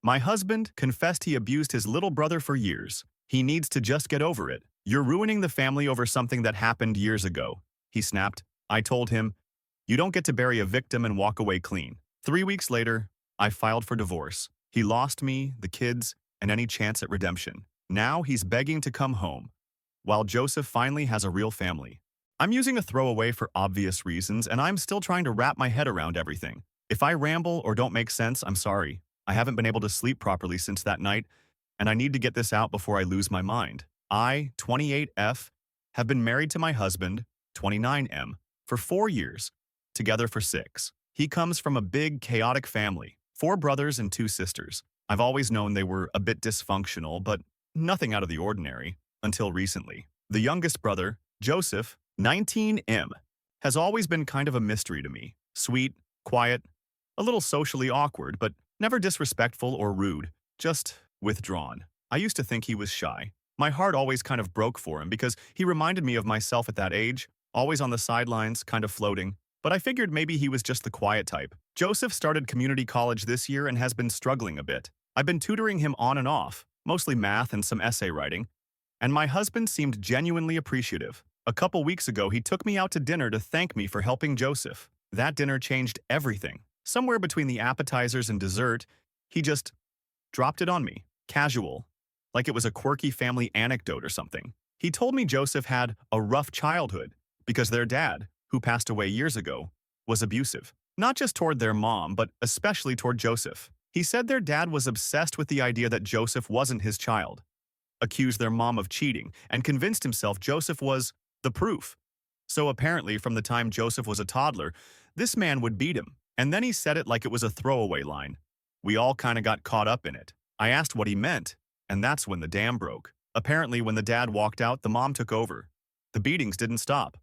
My husband confessed he abused his little brother for years. He needs to just get over it. You're ruining the family over something that happened years ago, he snapped. I told him, you don't get to bury a victim and walk away clean. 3 weeks later, I filed for divorce. He lost me, the kids, and any chance at redemption. Now he's begging to come home, while Joseph finally has a real family. I'm using a throwaway for obvious reasons, and I'm still trying to wrap my head around everything. If I ramble or don't make sense, I'm sorry. I haven't been able to sleep properly since that night, and I need to get this out before I lose my mind. I, 28F, have been married to my husband, 29M, for 4 years, together for 6. He comes from a big, chaotic family, 4 brothers and 2 sisters. I've always known they were a bit dysfunctional, but nothing out of the ordinary, until recently. The youngest brother, Joseph, 19M, has always been kind of a mystery to me. Sweet, quiet, a little socially awkward, but never disrespectful or rude, just withdrawn. I used to think he was shy. My heart always kind of broke for him because he reminded me of myself at that age, always on the sidelines, kind of floating. But I figured maybe he was just the quiet type. Joseph started community college this year and has been struggling a bit. I've been tutoring him on and off, mostly math and some essay writing, and my husband seemed genuinely appreciative. A couple weeks ago, he took me out to dinner to thank me for helping Joseph. That dinner changed everything. Somewhere between the appetizers and dessert, he just dropped it on me, casual, like it was a quirky family anecdote or something. He told me Joseph had a rough childhood because their dad, who passed away years ago, was abusive. Not just toward their mom, but especially toward Joseph. He said their dad was obsessed with the idea that Joseph wasn't his child, accused their mom of cheating, and convinced himself Joseph was the proof. So apparently, from the time Joseph was a toddler, this man would beat him. And then he said it like it was a throwaway line. We all kind of got caught up in it. I asked what he meant, and that's when the dam broke. Apparently, when the dad walked out, the mom took over. The beatings didn't stop.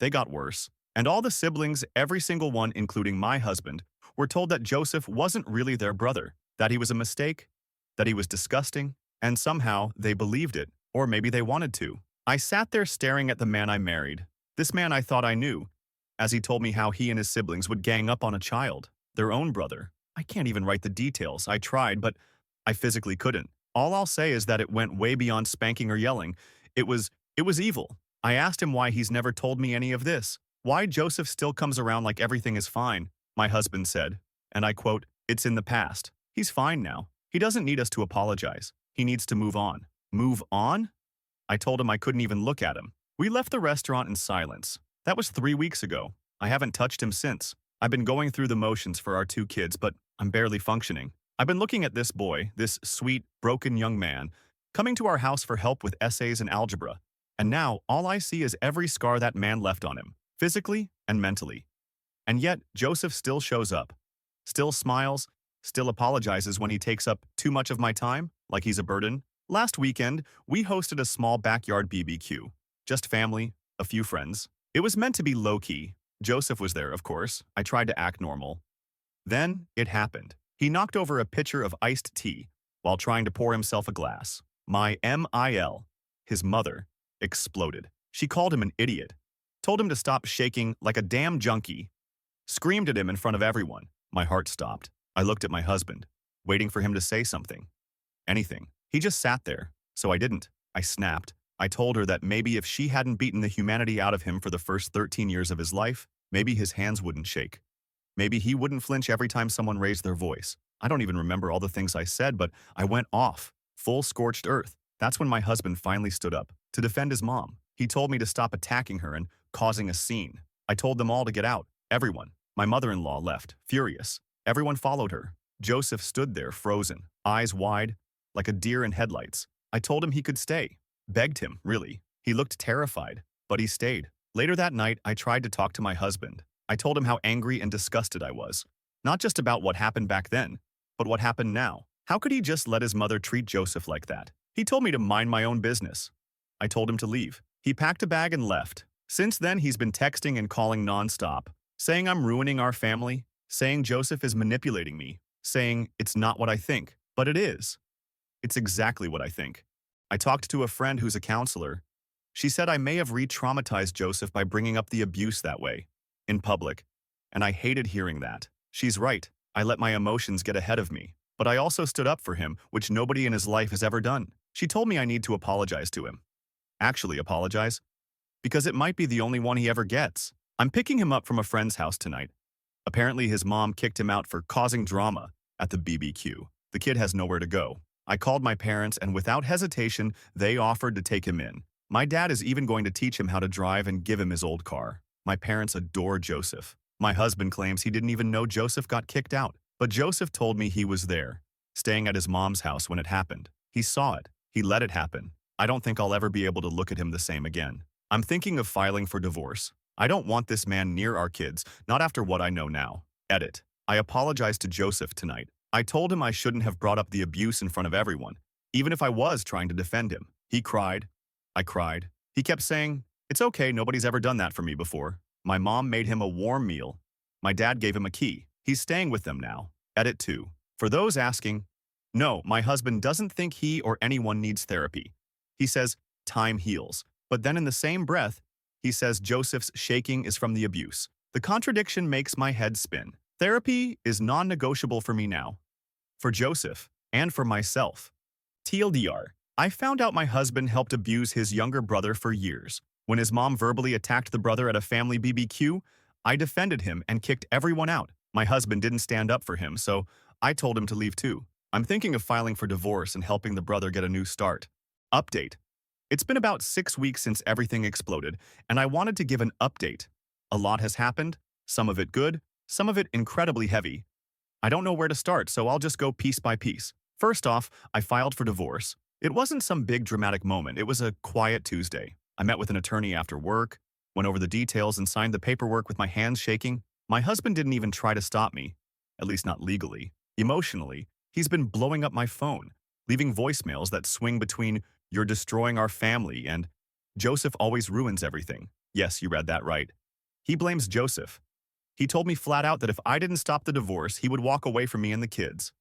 They got worse. And all the siblings, every single one, including my husband, were told that Joseph wasn't really their brother, that he was a mistake, that he was disgusting, and somehow they believed it, or maybe they wanted to. I sat there staring at the man I married, this man I thought I knew, as he told me how he and his siblings would gang up on a child, their own brother. I can't even write the details. I tried, but I physically couldn't. All I'll say is that it went way beyond spanking or yelling. It was evil. I asked him why he's never told me any of this, why Joseph still comes around like everything is fine. My husband said, and I quote, "It's in the past. He's fine now. He doesn't need us to apologize. He needs to move on." Move on? I told him I couldn't even look at him. We left the restaurant in silence. That was 3 weeks ago. I haven't touched him since. I've been going through the motions for our 2 kids, but I'm barely functioning. I've been looking at this boy, this sweet, broken young man, coming to our house for help with essays and algebra. And now, all I see is every scar that man left on him, physically and mentally. And yet, Joseph still shows up, still smiles, still apologizes when he takes up too much of my time, like he's a burden. Last weekend, we hosted a small backyard BBQ. Just family, a few friends. It was meant to be low-key. Joseph was there, of course. I tried to act normal. Then, it happened. He knocked over a pitcher of iced tea while trying to pour himself a glass. My MIL, his mother, exploded. She called him an idiot, told him to stop shaking like a damn junkie, screamed at him in front of everyone. My heart stopped. I looked at my husband, waiting for him to say something. Anything. He just sat there, so I didn't. I snapped. I told her that maybe if she hadn't beaten the humanity out of him for the first 13 years of his life, maybe his hands wouldn't shake. Maybe he wouldn't flinch every time someone raised their voice. I don't even remember all the things I said, but I went off, full scorched earth. That's when my husband finally stood up to defend his mom. He told me to stop attacking her and causing a scene. I told them all to get out. Everyone. My mother-in-law left, furious. Everyone followed her. Joseph stood there, frozen, eyes wide, like a deer in headlights. I told him he could stay. Begged him, really. He looked terrified, but he stayed. Later that night, I tried to talk to my husband. I told him how angry and disgusted I was. Not just about what happened back then, but what happened now. How could he just let his mother treat Joseph like that? He told me to mind my own business. I told him to leave. He packed a bag and left. Since then, he's been texting and calling nonstop, saying I'm ruining our family, saying Joseph is manipulating me, saying it's not what I think, but it is. It's exactly what I think. I talked to a friend who's a counselor. She said I may have re-traumatized Joseph by bringing up the abuse that way, in public, and I hated hearing that. She's right. I let my emotions get ahead of me. But I also stood up for him, which nobody in his life has ever done. She told me I need to apologize to him. Actually apologize, because it might be the only one he ever gets. I'm picking him up from a friend's house tonight. Apparently his mom kicked him out for causing drama at the BBQ. The kid has nowhere to go. I called my parents and without hesitation, they offered to take him in. My dad is even going to teach him how to drive and give him his old car. My parents adore Joseph. My husband claims he didn't even know Joseph got kicked out. But Joseph told me he was there, staying at his mom's house when it happened. He saw it. He let it happen. I don't think I'll ever be able to look at him the same again. I'm thinking of filing for divorce. I don't want this man near our kids, not after what I know now. Edit. I apologized to Joseph tonight. I told him I shouldn't have brought up the abuse in front of everyone, even if I was trying to defend him. He cried. I cried. He kept saying, "It's okay, nobody's ever done that for me before." My mom made him a warm meal. My dad gave him a key. He's staying with them now. Edit 2. For those asking, no, my husband doesn't think he or anyone needs therapy. He says, time heals. But then in the same breath, he says Joseph's shaking is from the abuse. The contradiction makes my head spin. Therapy is non-negotiable for me now. For Joseph, and for myself. TLDR, I found out my husband helped abuse his younger brother for years. When his mom verbally attacked the brother at a family BBQ, I defended him and kicked everyone out. My husband didn't stand up for him, so I told him to leave too. I'm thinking of filing for divorce and helping the brother get a new start. Update. It's been about 6 weeks since everything exploded, and I wanted to give an update. A lot has happened, some of it good, some of it incredibly heavy. I don't know where to start, so I'll just go piece by piece. First off, I filed for divorce. It wasn't some big dramatic moment, it was a quiet Tuesday. I met with an attorney after work, went over the details and signed the paperwork with my hands shaking. My husband didn't even try to stop me, at least not legally. Emotionally, he's been blowing up my phone, leaving voicemails that swing between "you're destroying our family" and "Joseph always ruins everything." Yes, you read that right. He blames Joseph. He told me flat out that if I didn't stop the divorce, he would walk away from me and the kids.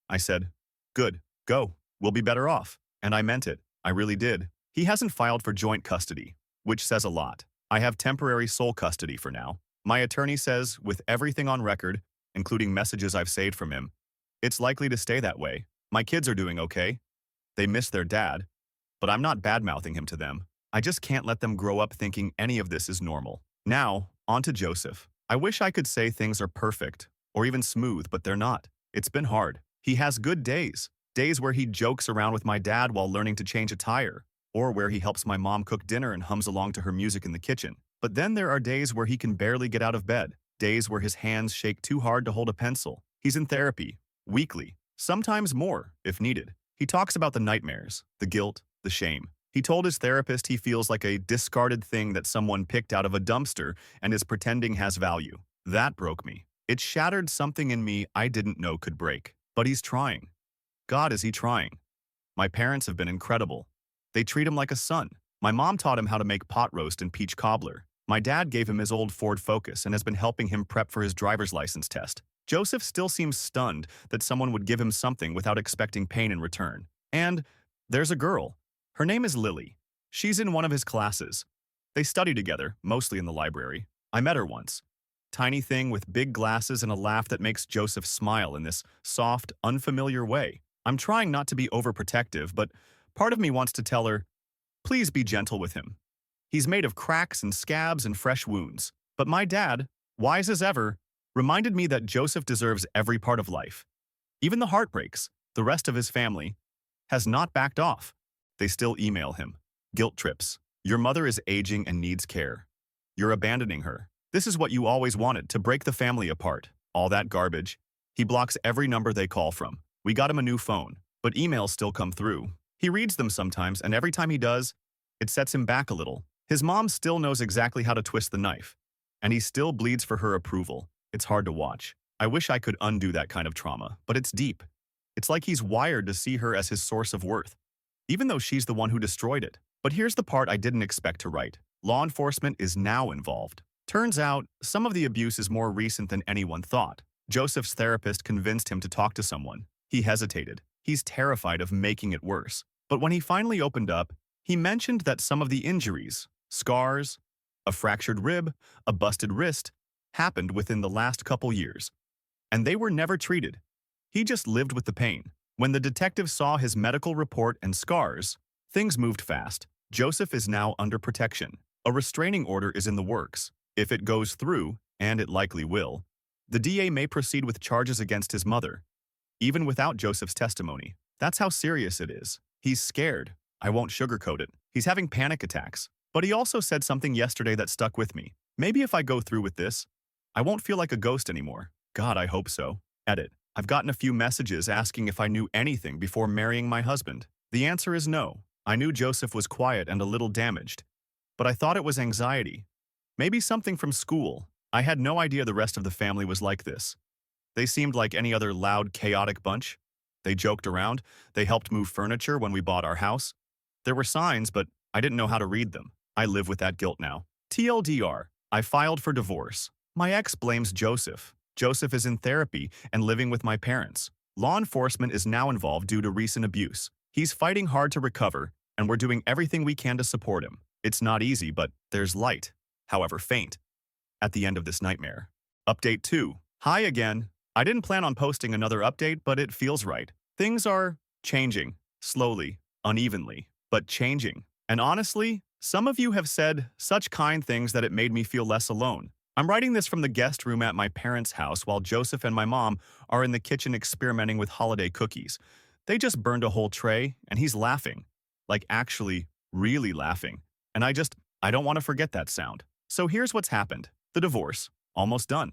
I said, "Good, go. We'll be better off." And I meant it. I really did. He hasn't filed for joint custody, which says a lot. I have temporary sole custody for now. My attorney says, with everything on record, including messages I've saved from him, it's likely to stay that way. My kids are doing okay. They miss their dad, but I'm not bad-mouthing him to them. I just can't let them grow up thinking any of this is normal. Now, on to Joseph. I wish I could say things are perfect, or even smooth, but they're not. It's been hard. He has good days. Days where he jokes around with my dad while learning to change a tire, or where he helps my mom cook dinner and hums along to her music in the kitchen. But then there are days where he can barely get out of bed, days where his hands shake too hard to hold a pencil. He's in therapy, weekly, sometimes more, if needed. He talks about the nightmares, the guilt, the shame. He told his therapist he feels like a discarded thing that someone picked out of a dumpster and is pretending has value. That broke me. It shattered something in me I didn't know could break. But he's trying. God, is he trying? My parents have been incredible. They treat him like a son. My mom taught him how to make pot roast and peach cobbler. My dad gave him his old Ford Focus and has been helping him prep for his driver's license test. Joseph still seems stunned that someone would give him something without expecting pain in return. And there's a girl. Her name is Lily. She's in one of his classes. They study together, mostly in the library. I met her once. Tiny thing with big glasses and a laugh that makes Joseph smile in this soft, unfamiliar way. I'm trying not to be overprotective, but part of me wants to tell her, please be gentle with him. He's made of cracks and scabs and fresh wounds. But my dad, wise as ever, reminded me that Joseph deserves every part of life. Even the heartbreaks, the rest of his family, has not backed off. They still email him. Guilt trips. Your mother is aging and needs care. You're abandoning her. This is what you always wanted, to break the family apart. All that garbage. He blocks every number they call from. We got him a new phone, but emails still come through. He reads them sometimes, and every time he does, it sets him back a little. His mom still knows exactly how to twist the knife, and he still bleeds for her approval. It's hard to watch. I wish I could undo that kind of trauma, but it's deep. It's like he's wired to see her as his source of worth, even though she's the one who destroyed it. But here's the part I didn't expect to write. Law enforcement is now involved. Turns out, some of the abuse is more recent than anyone thought. Joseph's therapist convinced him to talk to someone. He hesitated. He's terrified of making it worse. But when he finally opened up, he mentioned that some of the injuries, scars, a fractured rib, a busted wrist, happened within the last couple years. And they were never treated. He just lived with the pain. When the detective saw his medical report and scars, things moved fast. Joseph is now under protection. A restraining order is in the works. If it goes through, and it likely will, the DA may proceed with charges against his mother, even without Joseph's testimony. That's how serious it is. He's scared. I won't sugarcoat it. He's having panic attacks. But he also said something yesterday that stuck with me. Maybe if I go through with this, I won't feel like a ghost anymore. God, I hope so. Edit. I've gotten a few messages asking if I knew anything before marrying my husband. The answer is no. I knew Joseph was quiet and a little damaged, but I thought it was anxiety. Maybe something from school. I had no idea the rest of the family was like this. They seemed like any other loud, chaotic bunch. They joked around. They helped move furniture when we bought our house. There were signs, but I didn't know how to read them. I live with that guilt now. TLDR, I filed for divorce. My ex blames Joseph. Joseph is in therapy and living with my parents. Law enforcement is now involved due to recent abuse. He's fighting hard to recover, and we're doing everything we can to support him. It's not easy, but there's light, however faint, at the end of this nightmare. Update 2. Hi again. I didn't plan on posting another update, but it feels right. Things are changing, slowly, unevenly, but changing. And honestly, some of you have said such kind things that it made me feel less alone. I'm writing this from the guest room at my parents' house while Joseph and my mom are in the kitchen experimenting with holiday cookies. They just burned a whole tray, and he's laughing. Like actually, really laughing. And I don't want to forget that sound. So here's what's happened. The divorce. Almost done.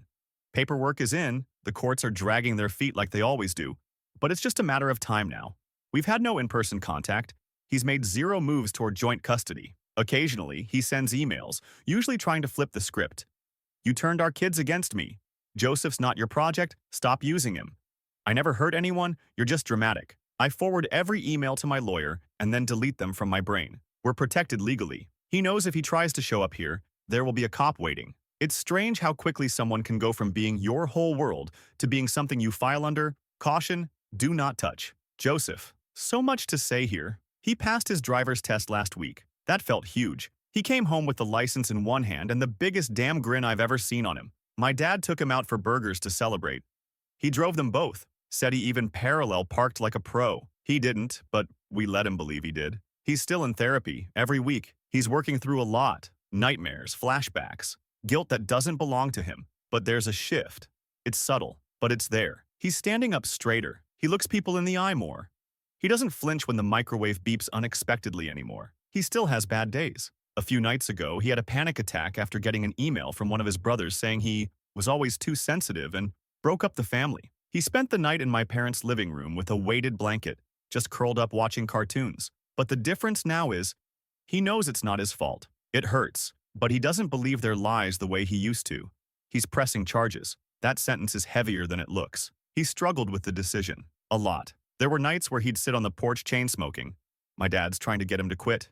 Paperwork is in. The courts are dragging their feet like they always do. But it's just a matter of time now. We've had no in-person contact. He's made 0 moves toward joint custody. Occasionally, he sends emails, usually trying to flip the script. You turned our kids against me. Joseph's not your project. Stop using him. I never hurt anyone. You're just dramatic. I forward every email to my lawyer and then delete them from my brain. We're protected legally. He knows if he tries to show up here, there will be a cop waiting. It's strange how quickly someone can go from being your whole world to being something you file under. Caution, do not touch. Joseph. So much to say here. He passed his driver's test last week. That felt huge. He came home with the license in one hand and the biggest damn grin I've ever seen on him. My dad took him out for burgers to celebrate. He drove them both. Said he even parallel parked like a pro. He didn't, but we let him believe he did. He's still in therapy, every week. He's working through a lot. Nightmares, flashbacks, guilt that doesn't belong to him. But there's a shift. It's subtle, but it's there. He's standing up straighter. He looks people in the eye more. He doesn't flinch when the microwave beeps unexpectedly anymore. He still has bad days. A few nights ago, he had a panic attack after getting an email from one of his brothers saying he was always too sensitive and broke up the family. He spent the night in my parents' living room with a weighted blanket, just curled up watching cartoons. But the difference now is, he knows it's not his fault. It hurts, but he doesn't believe their lies the way he used to. He's pressing charges. That sentence is heavier than it looks. He struggled with the decision. A lot. There were nights where he'd sit on the porch chain smoking. My dad's trying to get him to quit,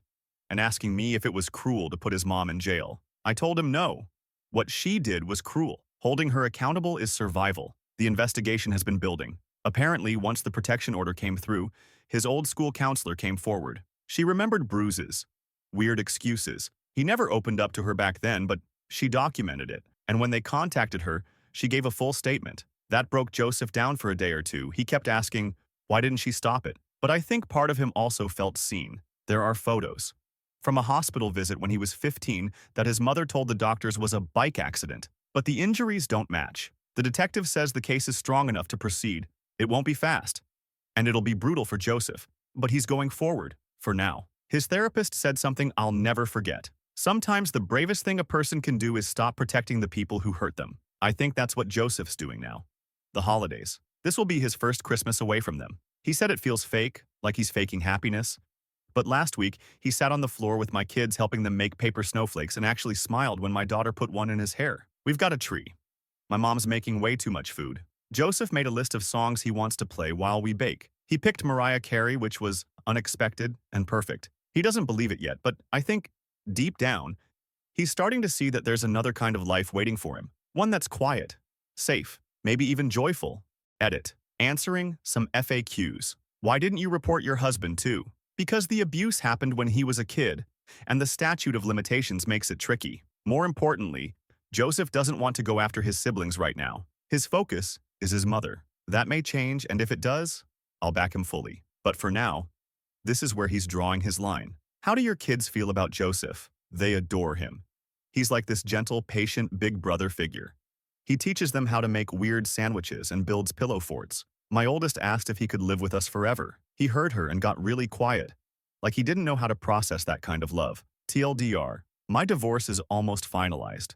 and asking me if it was cruel to put his mom in jail. I told him no. What she did was cruel. Holding her accountable is survival. The investigation has been building. Apparently, once the protection order came through, his old school counselor came forward. She remembered bruises, weird excuses. He never opened up to her back then, but she documented it. And when they contacted her, she gave a full statement. That broke Joseph down for a day or two. He kept asking, why didn't she stop it? But I think part of him also felt seen. There are photos from a hospital visit when he was 15 that his mother told the doctors was a bike accident. But the injuries don't match. The detective says the case is strong enough to proceed. It won't be fast. And it'll be brutal for Joseph. But he's going forward, for now. His therapist said something I'll never forget. Sometimes the bravest thing a person can do is stop protecting the people who hurt them. I think that's what Joseph's doing now. The holidays. This will be his first Christmas away from them. He said it feels fake, like he's faking happiness. But last week, he sat on the floor with my kids helping them make paper snowflakes and actually smiled when my daughter put one in his hair. We've got a tree. My mom's making way too much food. Joseph made a list of songs he wants to play while we bake. He picked Mariah Carey, which was unexpected and perfect. He doesn't believe it yet, but I think, deep down, he's starting to see that there's another kind of life waiting for him. One that's quiet, safe, maybe even joyful. Edit. Answering some FAQs. Why didn't you report your husband too? Because the abuse happened when he was a kid, and the statute of limitations makes it tricky. More importantly, Joseph doesn't want to go after his siblings right now. His focus is his mother. That may change, and if it does, I'll back him fully. But for now, this is where he's drawing his line. How do your kids feel about Joseph? They adore him. He's like this gentle, patient big brother figure. He teaches them how to make weird sandwiches and builds pillow forts. My oldest asked if he could live with us forever. He heard her and got really quiet, like he didn't know how to process that kind of love. TLDR, my divorce is almost finalized.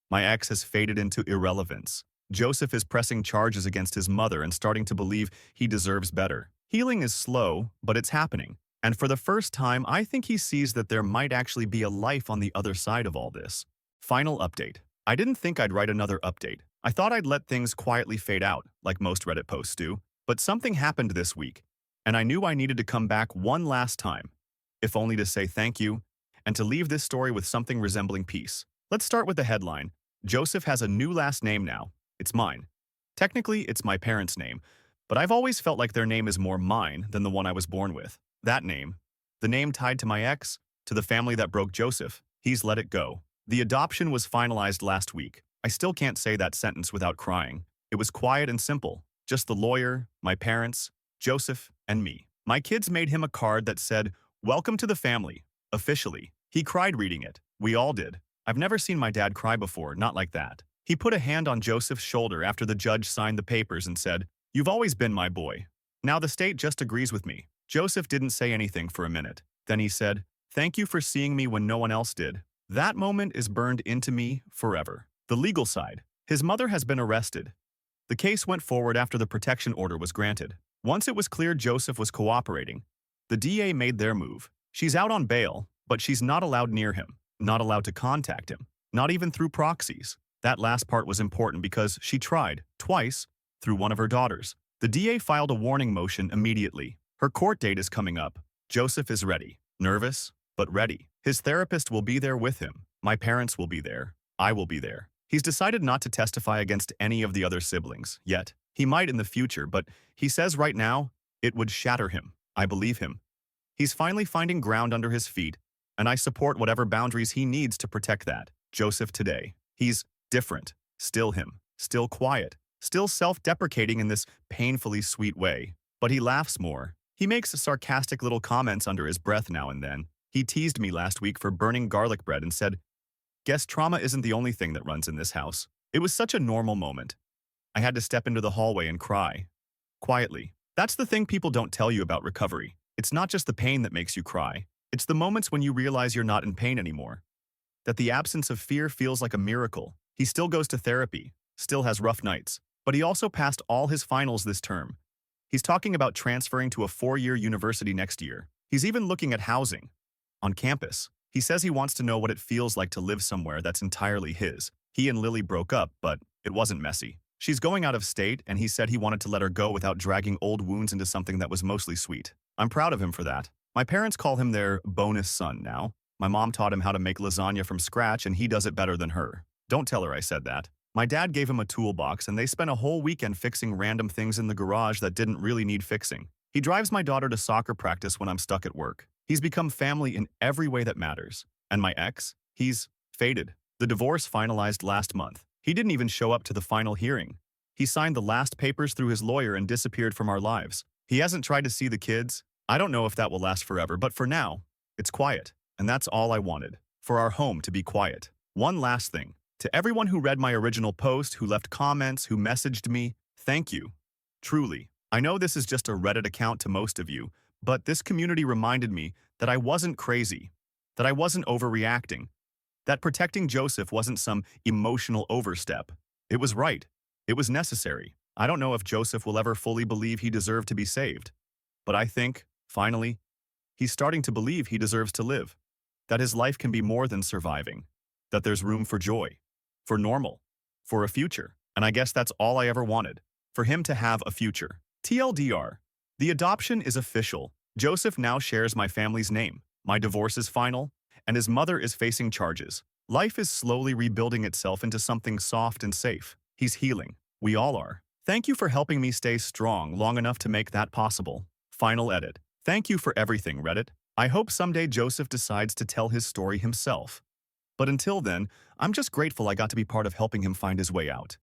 My ex has faded into irrelevance. Joseph is pressing charges against his mother and starting to believe he deserves better. Healing is slow, but it's happening. And for the first time, I think he sees that there might actually be a life on the other side of all this. Final update. I didn't think I'd write another update. I thought I'd let things quietly fade out, like most Reddit posts do. But something happened this week, and I knew I needed to come back one last time, if only to say thank you, and to leave this story with something resembling peace. Let's start with the headline. Joseph has a new last name now. It's mine. Technically, it's my parents' name, but I've always felt like their name is more mine than the one I was born with. That name, the name tied to my ex, to the family that broke Joseph, he's let it go. The adoption was finalized last week. I still can't say that sentence without crying. It was quiet and simple. Just the lawyer, my parents, Joseph, and me. My kids made him a card that said, "Welcome to the family," officially. He cried reading it. We all did. I've never seen my dad cry before, not like that. He put a hand on Joseph's shoulder after the judge signed the papers and said, "You've always been my boy. Now the state just agrees with me." Joseph didn't say anything for a minute. Then he said, "Thank you for seeing me when no one else did." That moment is burned into me forever. The legal side. His mother has been arrested. The case went forward after the protection order was granted. Once it was clear Joseph was cooperating, the DA made their move. She's out on bail, but she's not allowed near him, not allowed to contact him, not even through proxies. That last part was important because she tried, twice, through one of her daughters. The DA filed a warning motion immediately. Her court date is coming up. Joseph is ready. Nervous, but ready. His therapist will be there with him. My parents will be there. I will be there. He's decided not to testify against any of the other siblings, yet. He might in the future, but he says right now, it would shatter him. I believe him. He's finally finding ground under his feet, and I support whatever boundaries he needs to protect that. Joseph today. He's different. Still him. Still quiet. Still self-deprecating in this painfully sweet way. But he laughs more. He makes sarcastic little comments under his breath now and then. He teased me last week for burning garlic bread and said, "Guess trauma isn't the only thing that runs in this house." It was such a normal moment. I had to step into the hallway and cry. Quietly. That's the thing people don't tell you about recovery. It's not just the pain that makes you cry. It's the moments when you realize you're not in pain anymore. That the absence of fear feels like a miracle. He still goes to therapy, still has rough nights, but he also passed all his finals this term. He's talking about transferring to a 4-year university next year. He's even looking at housing. On campus. He says he wants to know what it feels like to live somewhere that's entirely his. He and Lily broke up, but it wasn't messy. She's going out of state, and he said he wanted to let her go without dragging old wounds into something that was mostly sweet. I'm proud of him for that. My parents call him their bonus son now. My mom taught him how to make lasagna from scratch, and he does it better than her. Don't tell her I said that. My dad gave him a toolbox, and they spent a whole weekend fixing random things in the garage that didn't really need fixing. He drives my daughter to soccer practice when I'm stuck at work. He's become family in every way that matters. And my ex? He's faded. The divorce finalized last month. He didn't even show up to the final hearing. He signed the last papers through his lawyer and disappeared from our lives. He hasn't tried to see the kids. I don't know if that will last forever, but for now, it's quiet. And that's all I wanted. For our home to be quiet. One last thing. To everyone who read my original post, who left comments, who messaged me, thank you. Truly. I know this is just a Reddit account to most of you, but this community reminded me that I wasn't crazy, that I wasn't overreacting, that protecting Joseph wasn't some emotional overstep. It was right. It was necessary. I don't know if Joseph will ever fully believe he deserved to be saved, but I think, finally, he's starting to believe he deserves to live, that his life can be more than surviving, that there's room for joy, for normal, for a future. And I guess that's all I ever wanted, for him to have a future. TLDR. The adoption is official. Joseph now shares my family's name. My divorce is final, and his mother is facing charges. Life is slowly rebuilding itself into something soft and safe. He's healing. We all are. Thank you for helping me stay strong long enough to make that possible. Final edit. Thank you for everything, Reddit. I hope someday Joseph decides to tell his story himself. But until then, I'm just grateful I got to be part of helping him find his way out.